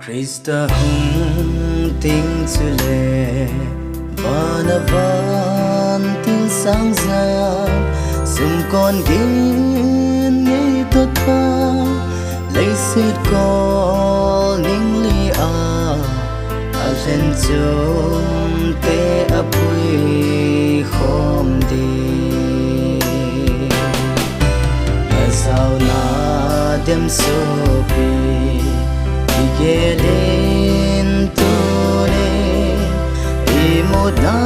Krista hung ting zu le Vana van til sang gian Sum con gin ngay tốt pa Lấy xếp con ninh li a A lên chung te a bùi khom đi A sao na dem so pi Gelin tole imod na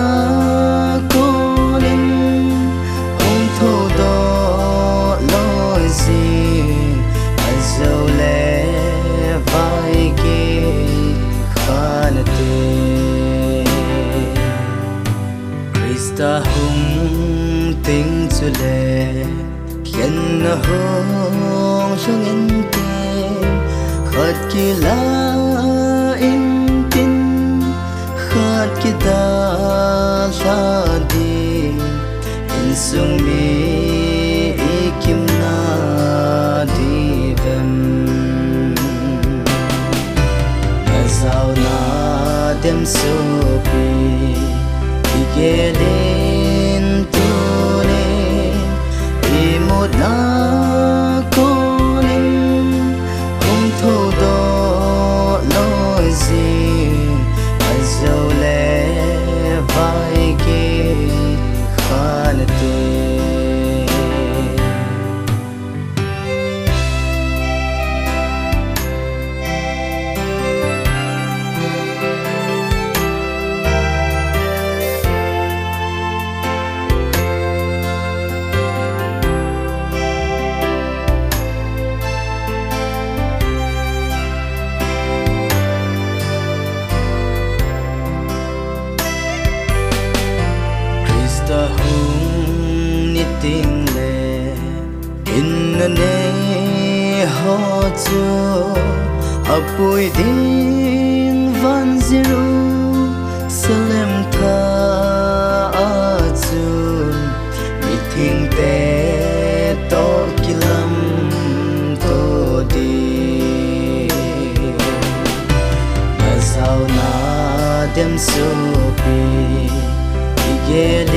kolin hong tho do loi sin azole vai ke khanate Krista hong ting chule kien na hong shang in khát kila in tin khát kita sa di in sung mi ikim na di vem sao na dem so pi igelin tu ne imod na ting le in ne ho chu apui ding van zero salem ka chu mi thing te to kilam to di na sao na dem so pi gelin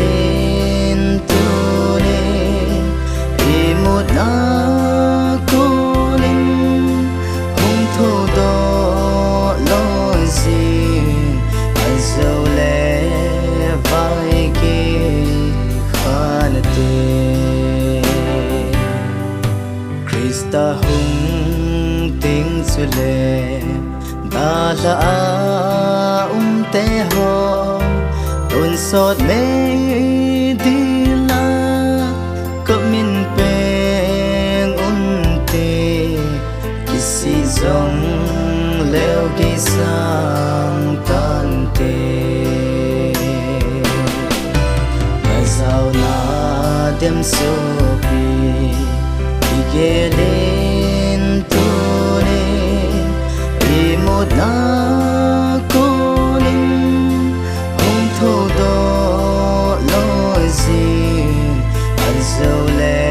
một na kolin hong tho do loi sin azole vai ke khanate Krista hung ting chule da la te ho ton sot me di la có min dòng leo đi sang tan tê mà sao na dem so pi gelin tu ne imod na kolin hong tho do loi sin azole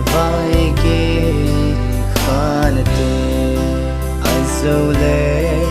vai ke khanate azole